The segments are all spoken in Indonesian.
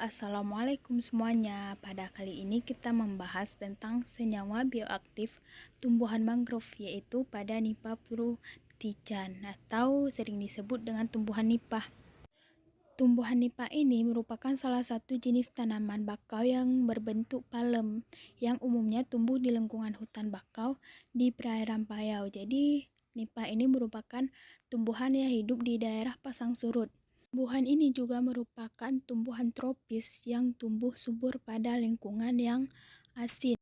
Assalamualaikum semuanya. Pada kali ini kita membahas tentang senyawa bioaktif tumbuhan mangrove, yaitu pada Nipah fruticans atau sering disebut dengan tumbuhan nipah. Tumbuhan nipah ini merupakan salah satu jenis tanaman bakau yang berbentuk palem yang umumnya tumbuh di lingkungan hutan bakau di perairan Payau. Jadi nipah ini merupakan tumbuhan yang hidup di daerah pasang surut. Tumbuhan ini juga merupakan tumbuhan tropis yang tumbuh subur pada lingkungan yang asin.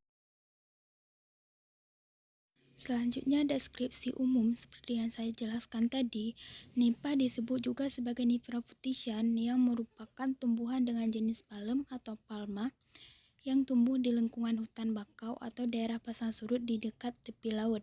Selanjutnya deskripsi umum seperti yang saya jelaskan tadi, nipah disebut juga sebagai Nipah fruticans yang merupakan tumbuhan dengan jenis palem atau palma yang tumbuh di lingkungan hutan bakau atau daerah pasang surut di dekat tepi laut.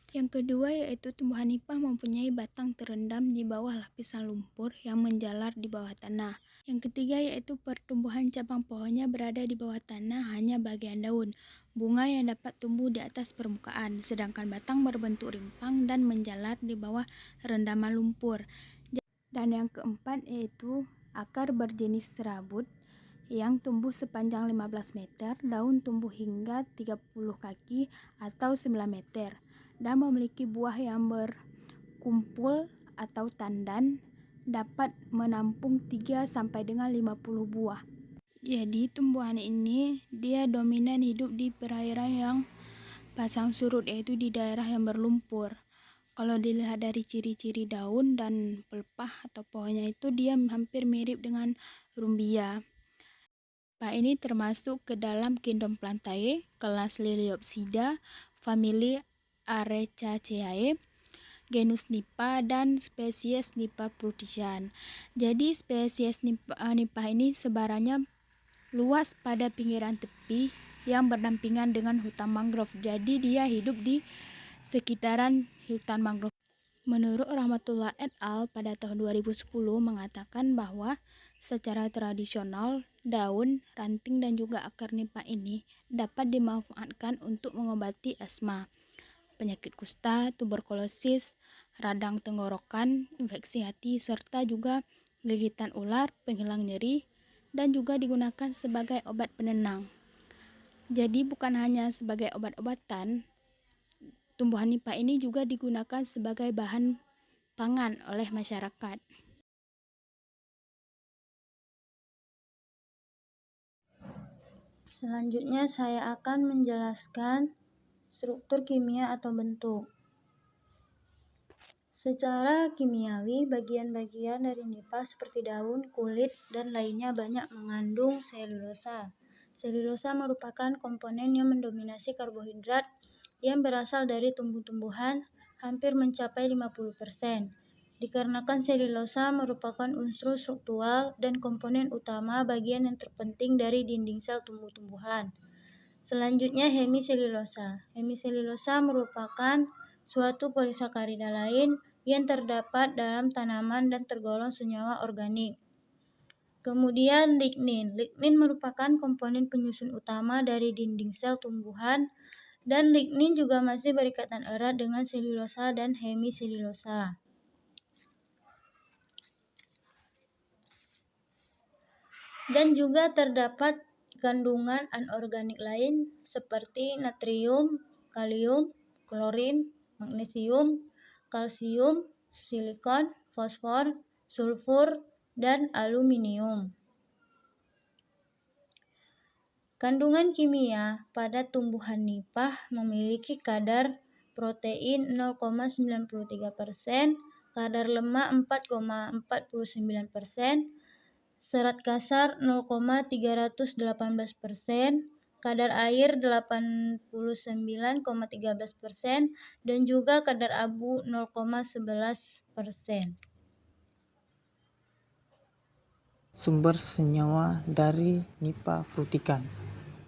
Yang kedua yaitu tumbuhan nipah mempunyai batang terendam di bawah lapisan lumpur yang menjalar di bawah tanah. Yang ketiga yaitu pertumbuhan cabang pohonnya berada di bawah tanah, hanya bagian daun, bunga yang dapat tumbuh di atas permukaan, sedangkan batang berbentuk rimpang dan menjalar di bawah rendaman lumpur. Dan yang keempat yaitu akar berjenis serabut yang tumbuh sepanjang 15 meter, daun tumbuh hingga 30 kaki atau 9 meter, dan memiliki buah yang berkumpul atau tandan, dapat menampung 3 sampai dengan 50 buah. Jadi tumbuhan ini dia dominan hidup di perairan yang pasang surut, yaitu di daerah yang berlumpur. Kalau dilihat dari ciri-ciri daun dan pelepah atau pohonnya itu dia hampir mirip dengan rumbia. Nipah ini termasuk ke dalam kingdom Plantae, kelas Liliopsida, famili Arecaceae, genus Nipah, dan spesies Nipah fruticans. Jadi spesies nipah ini sebarannya luas pada pinggiran tepi yang berdampingan dengan hutan mangrove. Jadi dia hidup di sekitaran hutan mangrove. Menurut Rahmatullah et al. Pada tahun 2010 mengatakan bahwa secara tradisional, daun, ranting, dan juga akar nipah ini dapat dimanfaatkan untuk mengobati asma, penyakit kusta, tuberkulosis, radang tenggorokan, infeksi hati, serta juga gigitan ular, penghilang nyeri, dan juga digunakan sebagai obat penenang. Jadi bukan hanya sebagai obat-obatan, tumbuhan nipah ini juga digunakan sebagai bahan pangan oleh masyarakat. Selanjutnya saya akan menjelaskan struktur kimia atau bentuk. Secara kimiawi, bagian-bagian dari nipah seperti daun, kulit, dan lainnya banyak mengandung selulosa. Selulosa merupakan komponen yang mendominasi karbohidrat yang berasal dari tumbuh-tumbuhan, hampir mencapai 50%. Dikarenakan selulosa merupakan unsur struktural dan komponen utama bagian yang terpenting dari dinding sel tumbuh-tumbuhan. Selanjutnya hemiselulosa. Hemiselulosa merupakan suatu polisakarida lain yang terdapat dalam tanaman dan tergolong senyawa organik. Kemudian lignin. Lignin merupakan komponen penyusun utama dari dinding sel tumbuhan, dan lignin juga masih berikatan erat dengan selulosa dan hemiselulosa. Dan juga terdapat kandungan anorganik lain seperti natrium, kalium, klorin, magnesium, kalsium, silikon, fosfor, sulfur, dan aluminium. Kandungan kimia pada tumbuhan nipah memiliki kadar protein 0,93%, kadar lemak 4,49%, serat kasar 0,318%, kadar air 89,13%, dan juga kadar abu 0,11%. Sumber senyawa dari Nipah fruticans.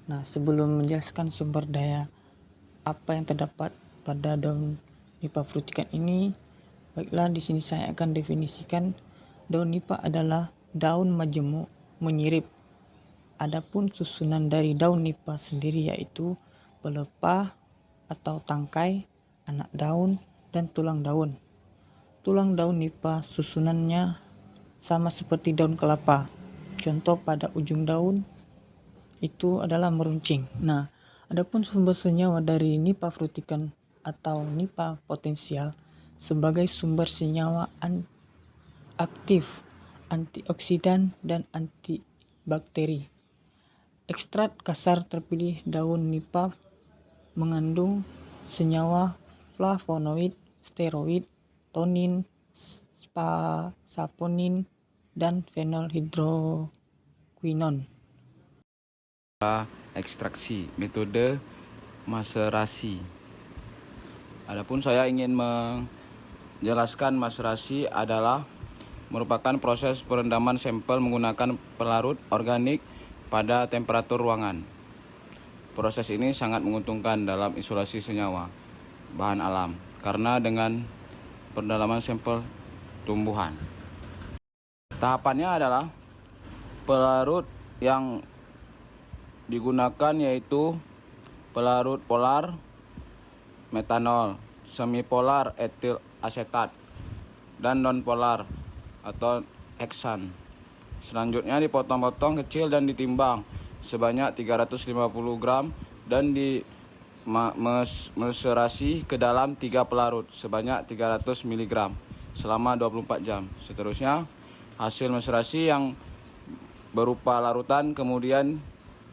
Nah, sebelum menjelaskan sumber daya apa yang terdapat pada daun Nipah fruticans ini, baiklah di sini saya akan definisikan daun nipah adalah daun majemuk menyirip. Adapun susunan dari daun nipah sendiri yaitu pelepah atau tangkai, anak daun, dan tulang daun. Tulang daun nipah susunannya sama seperti daun kelapa. Contoh pada ujung daun itu adalah meruncing. Nah, adapun sumber senyawa dari Nipah frutican atau Nipah potensial sebagai sumber senyawa aktif, antioksidan, dan antibakteri. Ekstrak kasar terpilih daun Nipah mengandung senyawa flavonoid, steroid, tonin, saponin, dan fenol hidroquinon. Ekstraksi, metode maserasi. Adapun saya ingin menjelaskan maserasi adalah merupakan proses perendaman sampel menggunakan pelarut organik pada temperatur ruangan. Proses ini sangat menguntungkan dalam isolasi senyawa bahan alam karena dengan pendalaman sampel tumbuhan. Tahapannya adalah pelarut yang digunakan yaitu pelarut polar metanol, semipolar etil asetat, dan nonpolar atau heksan. Selanjutnya dipotong-potong kecil dan ditimbang sebanyak 350 gram dan dimeserasi ke dalam 3 pelarut sebanyak 300 mg selama 24 jam. Seterusnya, hasil meserasi yang berupa larutan kemudian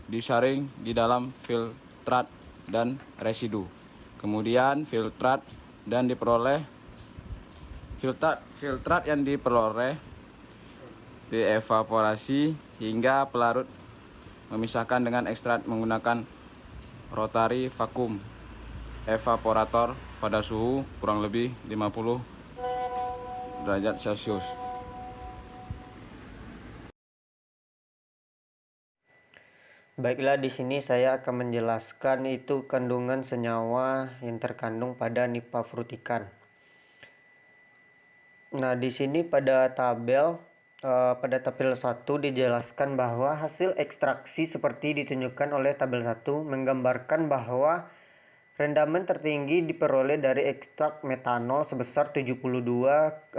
disaring di dalam filtrat dan residu. Kemudian filtrat yang diperoleh dievaporasi hingga pelarut memisahkan dengan ekstrak menggunakan rotary vacuum evaporator pada suhu kurang lebih 50 derajat Celcius. Baiklah, di sini saya akan menjelaskan itu kandungan senyawa yang terkandung pada Nipah frutican. Nah, di sini pada tabel 1 dijelaskan bahwa hasil ekstraksi seperti ditunjukkan oleh tabel 1 menggambarkan bahwa rendaman tertinggi diperoleh dari ekstrak metanol sebesar 7,2%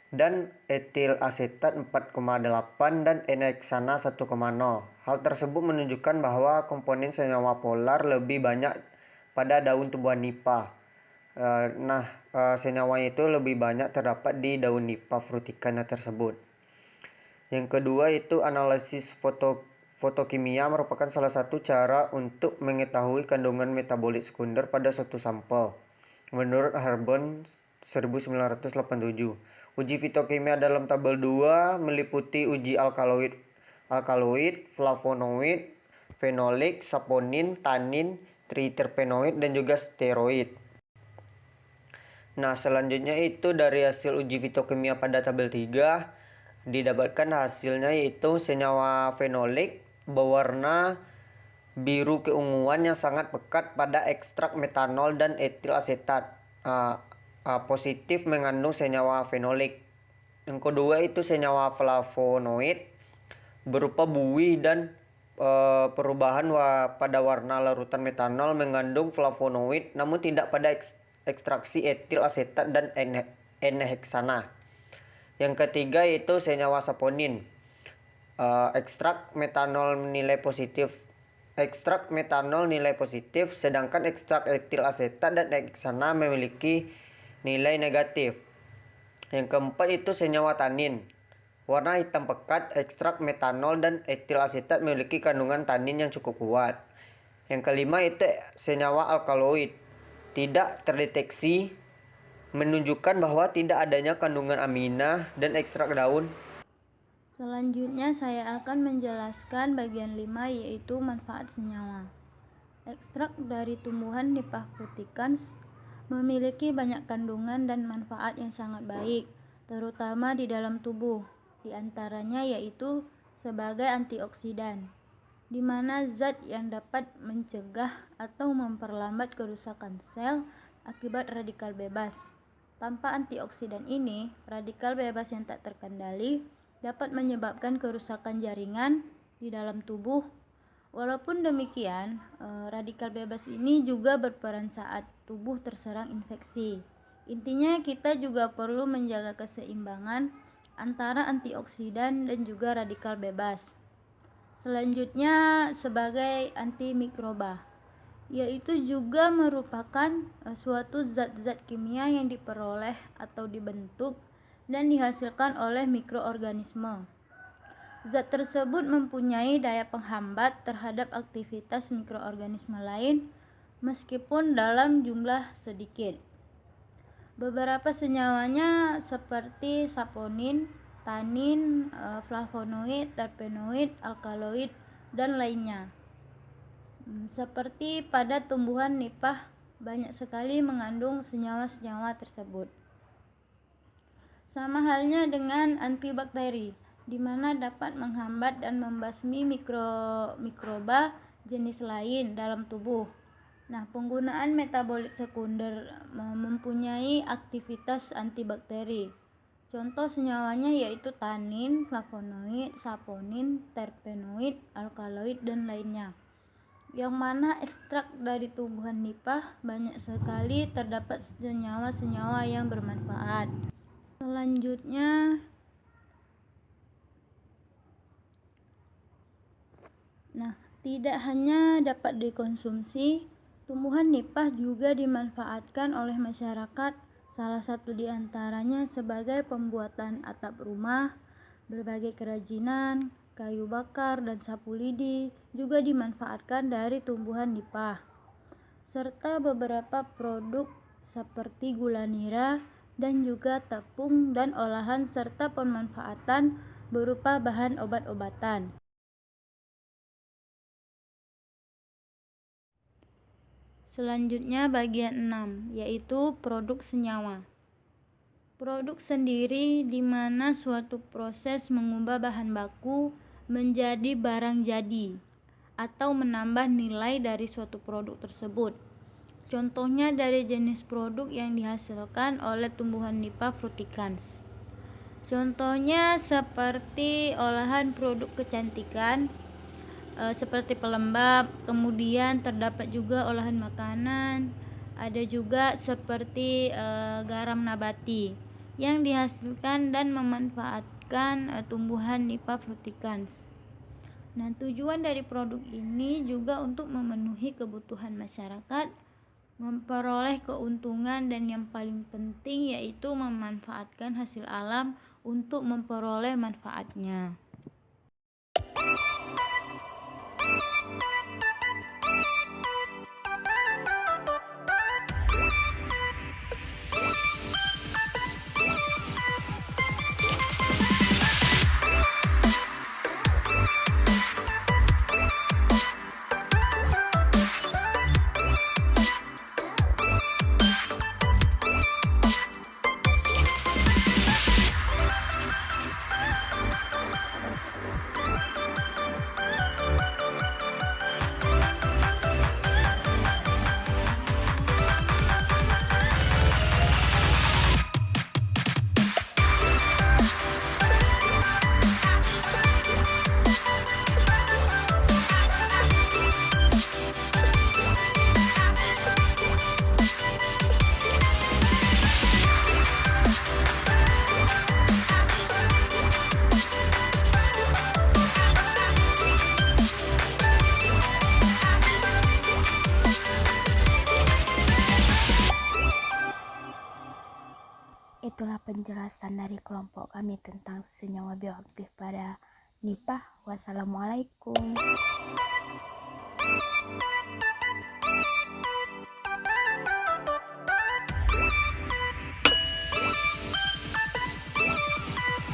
dan etil asetat 4,8 dan N-heksana 1,0. Hal tersebut menunjukkan bahwa komponen senyawa polar lebih banyak pada daun tumbuhan Nipah. Senyawa itu lebih banyak terdapat di daun Nipah frutican tersebut. Yang kedua itu analisis fotokimia merupakan salah satu cara untuk mengetahui kandungan metabolit sekunder pada suatu sampel. Menurut Harbon 1987, uji fitokimia dalam tabel 2 meliputi uji alkaloid, flavonoid, fenolik, saponin, tanin, triterpenoid, dan juga steroid. Nah, selanjutnya itu dari hasil uji fitokimia pada tabel 3 didapatkan hasilnya yaitu senyawa fenolik berwarna biru keunguan yang sangat pekat pada ekstrak metanol dan etil asetat. Positif mengandung senyawa fenolik. Yang kedua itu senyawa flavonoid berupa buih dan perubahan pada warna larutan metanol mengandung flavonoid namun tidak pada ekstraksi etil asetat dan N-heksana. Yang ketiga itu senyawa saponin. Ekstrak metanol nilai positif, sedangkan ekstrak etil asetat dan N-heksana memiliki nilai negatif. Yang keempat itu senyawa tanin. Warna hitam pekat, ekstrak metanol dan etil asetat memiliki kandungan tanin yang cukup kuat. Yang kelima itu senyawa alkaloid. Tidak terdeteksi, menunjukkan bahwa tidak adanya kandungan amina dan ekstrak daun. Selanjutnya saya akan menjelaskan bagian 5 yaitu manfaat senyawa. Ekstrak dari tumbuhan Nipah frutican memiliki banyak kandungan dan manfaat yang sangat baik, terutama di dalam tubuh. Di antaranya yaitu sebagai antioksidan, di mana zat yang dapat mencegah atau memperlambat kerusakan sel akibat radikal bebas. Tanpa antioksidan ini, radikal bebas yang tak terkendali dapat menyebabkan kerusakan jaringan di dalam tubuh. Walaupun demikian, radikal bebas ini juga berperan saat tubuh terserang infeksi. Intinya kita juga perlu menjaga keseimbangan antara antioksidan dan juga radikal bebas. Selanjutnya sebagai antimikroba, yaitu juga merupakan suatu zat-zat kimia yang diperoleh atau dibentuk dan dihasilkan oleh mikroorganisme. Zat tersebut mempunyai daya penghambat terhadap aktivitas mikroorganisme lain meskipun dalam jumlah sedikit. Beberapa senyawanya seperti saponin, tanin, flavonoid, terpenoid, alkaloid, dan lainnya. Seperti pada tumbuhan nipah, banyak sekali mengandung senyawa-senyawa tersebut. Sama halnya dengan antibakteri, di mana dapat menghambat dan membasmi mikroba jenis lain dalam tubuh. Nah, penggunaan metabolit sekunder mempunyai aktivitas antibakteri. Contoh senyawanya yaitu tanin, flavonoid, saponin, terpenoid, alkaloid, dan lainnya. Yang mana ekstrak dari tumbuhan nipah banyak sekali terdapat senyawa-senyawa yang bermanfaat. Selanjutnya, tidak hanya dapat dikonsumsi, tumbuhan nipah juga dimanfaatkan oleh masyarakat, salah satu di antaranya sebagai pembuatan atap rumah, berbagai kerajinan, kayu bakar, dan sapu lidi juga dimanfaatkan dari tumbuhan nipah, serta beberapa produk seperti gula nira dan juga tepung dan olahan serta pemanfaatan berupa bahan obat-obatan. Selanjutnya bagian 6, yaitu produk senyawa. Produk sendiri di mana suatu proses mengubah bahan baku menjadi barang jadi atau menambah nilai dari suatu produk tersebut. Contohnya dari jenis produk yang dihasilkan oleh tumbuhan nipah fruticans. Contohnya seperti olahan produk kecantikan, seperti pelembab, kemudian terdapat juga olahan makanan, ada juga seperti garam nabati yang dihasilkan dan memanfaatkan tumbuhan nipah fruticans. Nah, tujuan dari produk ini juga untuk memenuhi kebutuhan masyarakat, memperoleh keuntungan, dan yang paling penting yaitu memanfaatkan hasil alam untuk memperoleh manfaatnya. Itulah penjelasan dari kelompok kami tentang senyawa bioaktif pada nipah. Wassalamualaikum.